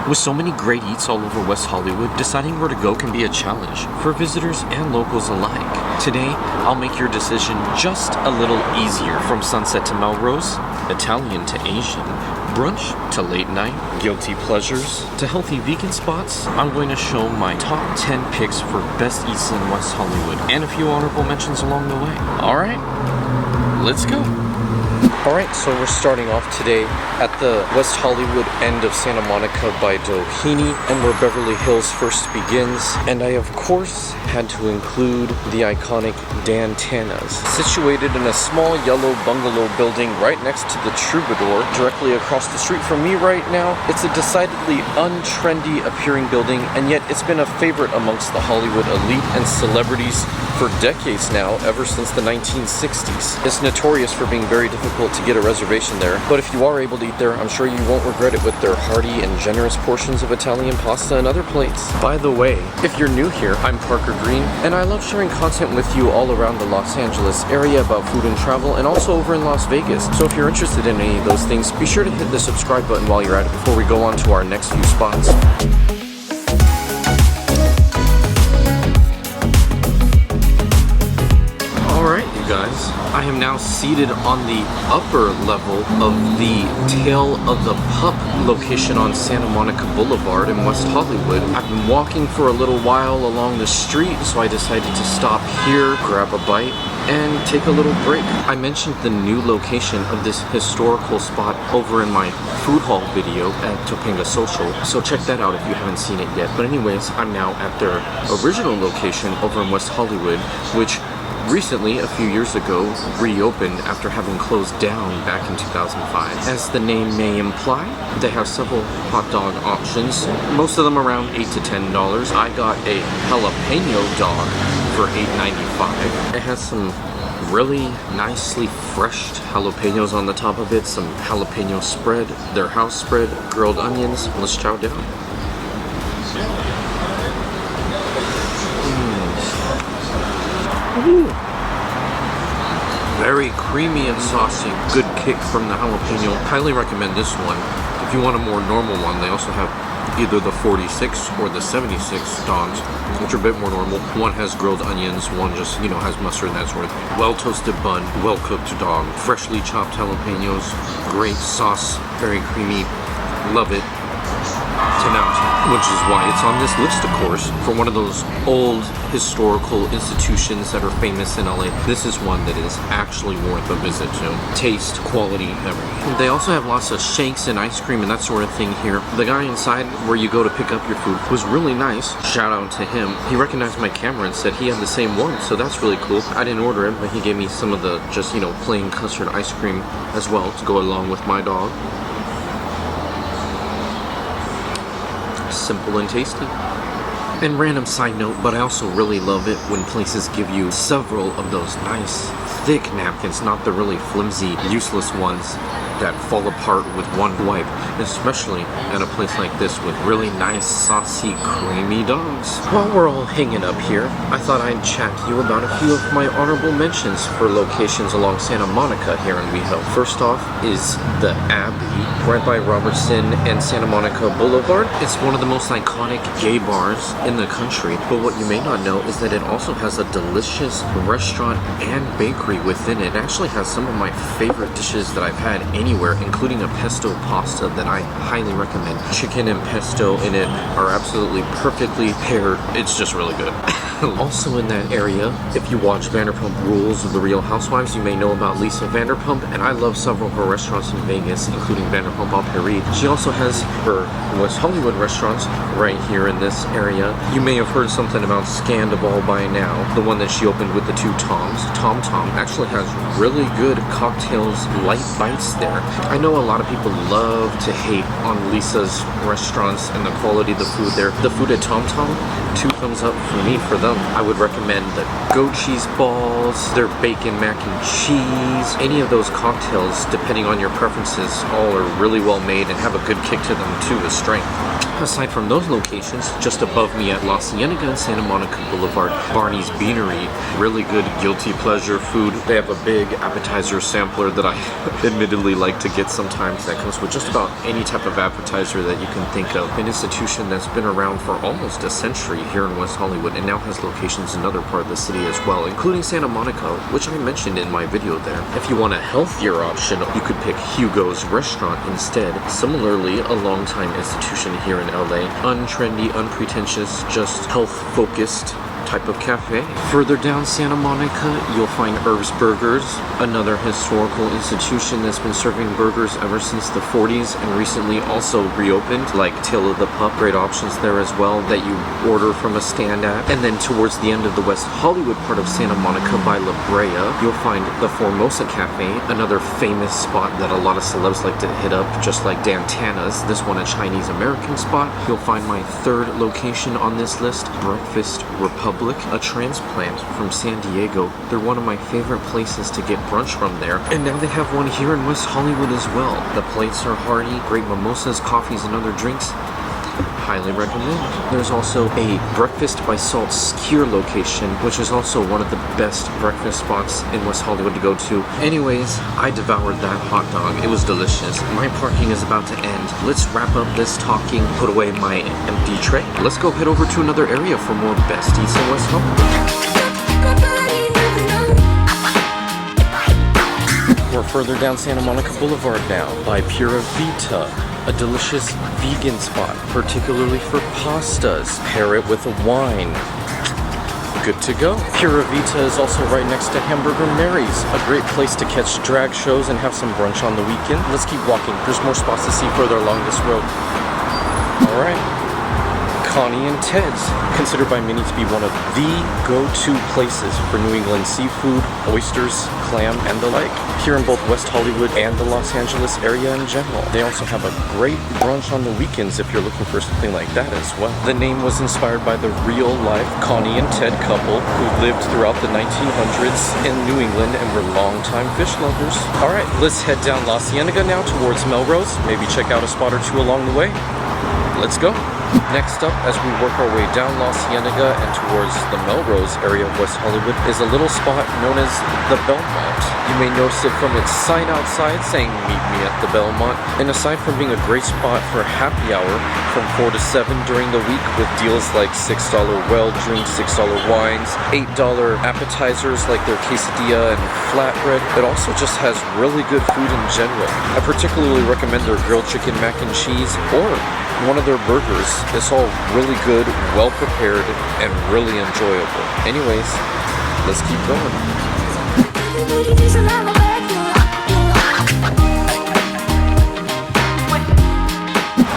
With so many great eats all over West Hollywood, deciding where to go can be a challenge for visitors and locals alike. Today, I'll make your decision just a little easier. From sunset to Melrose, Italian to Asian, brunch to late night, guilty pleasures to healthy vegan spots, I'm going to show my top 10 picks for best eats in West Hollywood and a few honorable mentions along the way. Alright, let's go. Alright, so we're starting off today at the West Hollywood end of Santa Monica by Doheny, and where Beverly Hills first begins. And I, of course, had to include the iconic Dan Tana's. Situated in a small yellow bungalow building right next to the Troubadour, directly across the street from me right now. It's a decidedly untrendy appearing building, and yet it's been a favorite amongst the Hollywood elite and celebrities for decades now, ever since the 1960s. It's notorious for being very difficult to get a reservation there, but if you are able to eat there, I'm sure you won't regret it with their hearty and generous portions of Italian pasta and other plates. By the way, if you're new here, I'm Parker Green, and I love sharing content with you all around the Los Angeles area about food and travel, and also over in Las Vegas. So if you're interested in any of those things, be sure to hit the subscribe button while you're at it before we go on to our next few spots. Guys, I am now seated on the upper level of the Tail of the Pup location on Santa Monica Boulevard in West Hollywood. I've been walking for a little while along the street, so I decided to stop here, grab a bite, and take a little break. I mentioned the new location of this historical spot over in my food hall video at Topanga Social, so check that out if you haven't seen it yet. But anyways, I'm now at their original location over in West Hollywood, which recently, a few years ago, reopened after having closed down back in 2005. As the name may imply, they have several hot dog options, most of them around $8 to $10. I got a jalapeno dog for $8.95. It has some really nicely fresh jalapenos on the top of it, some jalapeno spread, their house spread, grilled onions. Let's chow down. Ooh. Very creamy and saucy. Good kick from the jalapeno. Highly recommend this one. If you want a more normal one, they also have either the 46 or the 76 dogs, which are a bit more normal. One has grilled onions, one just, has mustard and that sort of thing. Well-toasted bun, well-cooked dog, freshly chopped jalapenos, great sauce, very creamy. Love it. 10 out of 10, which is why it's on this list, of course, for one of those old historical institutions that are famous in LA. This is one that is actually worth a visit to. Taste, quality, everything. They also have lots of shakes and ice cream and that sort of thing here. The guy inside where you go to pick up your food was really nice. Shout out to him. He recognized my camera and said he had the same one, so that's really cool. I didn't order it, but he gave me some of the just, plain custard ice cream as well to go along with my dog. Simple and tasty. And random side note, but I also really love it when places give you several of those nice thick napkins, not the really flimsy, useless ones that fall apart with one wipe, especially at a place like this with really nice, saucy, creamy dogs. While we're all hanging up here, I thought I'd chat to you about a few of my honorable mentions for locations along Santa Monica here in WeHo. First off is the Abbey, right by Robertson and Santa Monica Boulevard. It's one of the most iconic gay bars in the country, but what you may not know is that it also has a delicious restaurant and bakery within it. It actually has some of my favorite dishes that I've had anywhere, including a pesto pasta that I highly recommend. Chicken and pesto in it are absolutely perfectly paired. It's just really good. Also in that area, if you watch Vanderpump Rules of the Real Housewives, you may know about Lisa Vanderpump, and I love several of her restaurants in Vegas, including Vanderpump Au Paris. She also has her West Hollywood restaurants right here in this area. You may have heard something about Scandival by now, the one that she opened with the two Toms. Tom Tom actually has really good cocktails, light bites there. I know a lot of people love to hate on Lisa's restaurants and the quality of the food there. The food at Tom Tom, 2 thumbs up for me for them. I would recommend the goat cheese balls, their bacon mac and cheese, any of those cocktails, depending on your preferences, all are really well made and have a good kick to them too, with strength. Aside from those locations, just above me at La Cienega and Santa Monica Boulevard, Barney's Beanery. Really good guilty pleasure food. They have a big appetizer sampler that I admittedly like to get sometimes that comes with just about any type of appetizer that you can think of. An institution that's been around for almost a century here in West Hollywood and now has locations in another part of the city as well, including Santa Monica, which I mentioned in my video there. If you want a healthier option, you could pick Hugo's Restaurant instead. Similarly, a long-time institution here in LA. Untrendy, unpretentious, just health-focused type of cafe. Further down Santa Monica, you'll find Herb's Burgers, another historical institution that's been serving burgers ever since the 40s and recently also reopened, like Tail of the Pup. Great options there as well that you order from a stand at. And then towards the end of the West Hollywood part of Santa Monica by La Brea, you'll find the Formosa Cafe, another famous spot that a lot of celebs like to hit up, just like Dan Tana's, this one a Chinese American spot. You'll find my third location on this list, Breakfast Republic, a transplant from San Diego. They're one of my favorite places to get brunch from there, and now they have one here in West Hollywood as well. The plates are hearty, great mimosas, coffees, and other drinks. Highly recommend. There's also a Breakfast by Salt Skier location, which is also one of the best breakfast spots in West Hollywood to go to. Anyways, I devoured that hot dog. It was delicious. My parking is about to end. Let's wrap up this talking, put away my empty tray. Let's go head over to another area for more best eats in West Hollywood. We're further down Santa Monica Boulevard now by Pura Vita, a delicious vegan spot, particularly for pastas. Pair it with a wine. Good to go. Pura Vita is also right next to Hamburger Mary's, a great place to catch drag shows and have some brunch on the weekend. Let's keep walking. There's more spots to see further along this road. All right. Connie and Ted's, considered by many to be one of the go-to places for New England seafood, oysters, clam, and the like, here in both West Hollywood and the Los Angeles area in general. They also have a great brunch on the weekends if you're looking for something like that as well. The name was inspired by the real-life Connie and Ted couple who lived throughout the 1900s in New England and were longtime fish lovers. All right, let's head down La Cienega now towards Melrose, maybe check out a spot or two along the way. Let's go. Next up, as we work our way down La Cienega and towards the Melrose area of West Hollywood, is a little spot known as the Belmont. You may notice it from its sign outside saying, "Meet me at the Belmont." And aside from being a great spot for happy hour from 4 to 7 during the week with deals like $6 well drinks, $6 wines, $8 appetizers like their quesadilla and flatbread, it also just has really good food in general. I particularly recommend their grilled chicken mac and cheese or one of their burgers. It's all really good, well prepared, and really enjoyable. Anyways, let's keep going.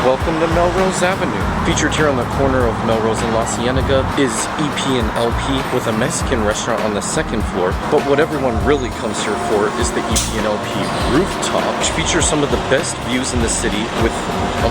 Welcome to Melrose Avenue. Featured here on the corner of Melrose and La Cienega is EP&LP with a Mexican restaurant on the second floor. But what everyone really comes here for is the EP&LP rooftop, which features some of the best views in the city with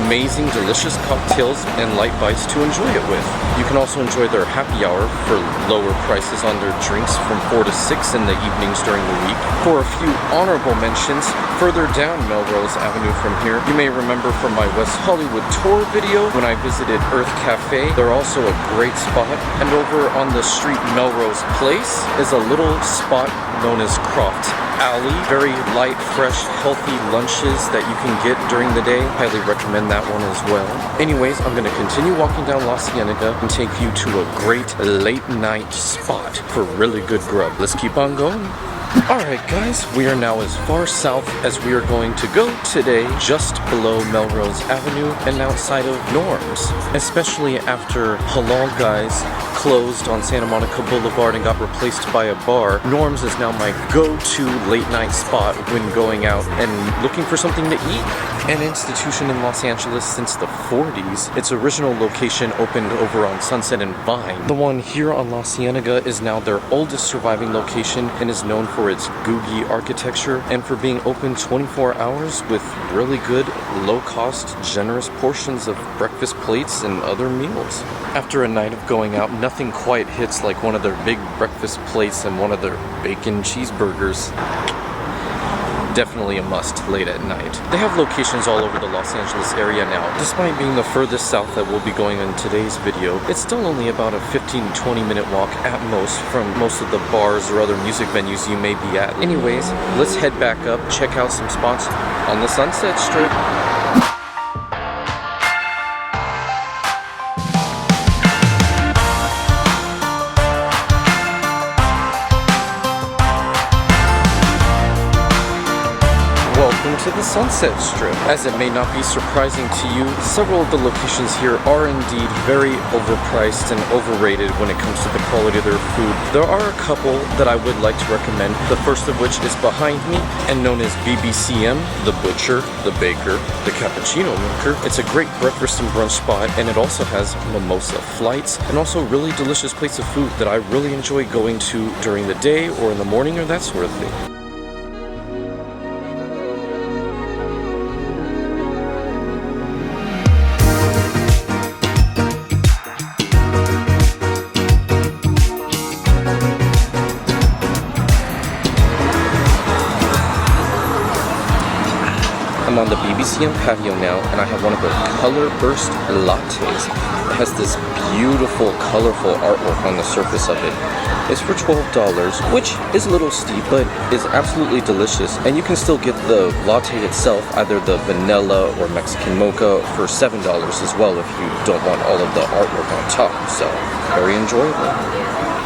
amazing, delicious cocktails and light bites to enjoy it with. You can also enjoy their happy hour for lower prices on their drinks from 4 to 6 in the evenings during the week. For a few honorable mentions, further down Melrose Avenue from here, you may remember from my West Hollywood tour video when I visited Earth Cafe. They're also a great spot. And over on the street Melrose Place is a little spot known as Croft Alley. Very light, fresh, healthy lunches that you can get during the day. Highly recommend that one as well. Anyways, I'm going to continue walking down La Cienega and take you to a great late night spot for really good grub. Let's keep on going. Alright guys, we are now as far south as we are going to go today, just below Melrose Avenue and outside of Norm's. Especially after Halal Guys closed on Santa Monica Boulevard and got replaced by a bar, Norm's is now my go-to late night spot when going out and looking for something to eat. An institution in Los Angeles since the 40s, its original location opened over on Sunset and Vine. The one here on La Cienega is now their oldest surviving location and is known for its googie architecture and for being open 24 hours with really good, low-cost, generous portions of breakfast plates and other meals. After a night of going out, nothing quite hits like one of their big breakfast plates and one of their bacon cheeseburgers. definitely a must late at night. They have locations all over the Los Angeles area now. Despite being the furthest south that we'll be going in today's video, it's still only about a 15-20 minute walk at most from most of the bars or other music venues you may be at. Anyways, let's head back up, check out some spots on the Sunset Strip. Welcome to the Sunset Strip. As it may not be surprising to you, several of the locations here are indeed very overpriced and overrated when it comes to the quality of their food. There are a couple that I would like to recommend, the first of which is behind me and known as BBCM, the Butcher, the Baker, the Cappuccino Maker. It's a great breakfast and brunch spot, and it also has mimosa flights and also really delicious plates of food that I really enjoy going to during the day or in the morning or that sort of thing. I'm on the BBCM patio now, and I have one of their color burst lattes. It has this beautiful, colorful artwork on the surface of it. It's for $12, which is a little steep, but is absolutely delicious. And you can still get the latte itself, either the vanilla or Mexican mocha, for $7 as well if you don't want all of the artwork on top. So, very enjoyable.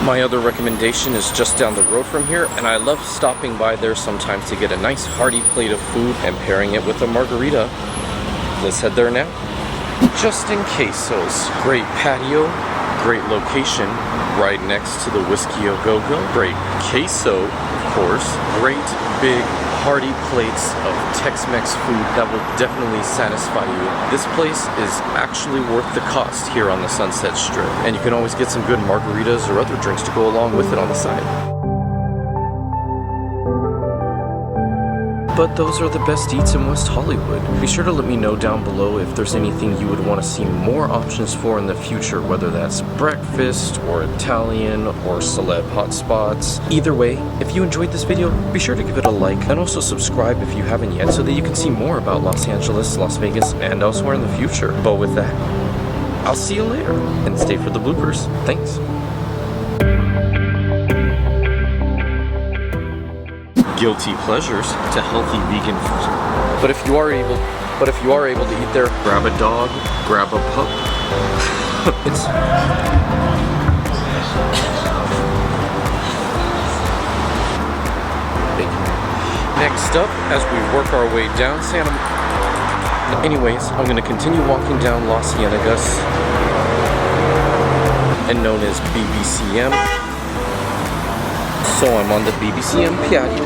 My other recommendation is just down the road from here, and I love stopping by there sometimes to get a nice hearty plate of food and pairing it with a margarita. Let's head there now. Just in Quesos. Great patio, great location, right next to the Whiskey A Go Go. Great queso, of course. Great big hearty plates of Tex-Mex food that will definitely satisfy you. This place is actually worth the cost here on the Sunset Strip, and you can always get some good margaritas or other drinks to go along with it on the side. But those are the best eats in West Hollywood. Be sure to let me know down below if there's anything you would want to see more options for in the future, whether that's breakfast or Italian or celeb hotspots. Either way, if you enjoyed this video, be sure to give it a like and also subscribe if you haven't yet so that you can see more about Los Angeles, Las Vegas, and elsewhere in the future. But with that, I'll see you later, and stay for the bloopers. Thanks. Guilty pleasures to healthy vegan food. But if you are able to eat there, grab a dog, grab a pup. It's next up, as we work our way down Santa. Anyways, I'm gonna continue walking down Las Ciénegas, and known as BBCM. So I'm on the BBCM patio.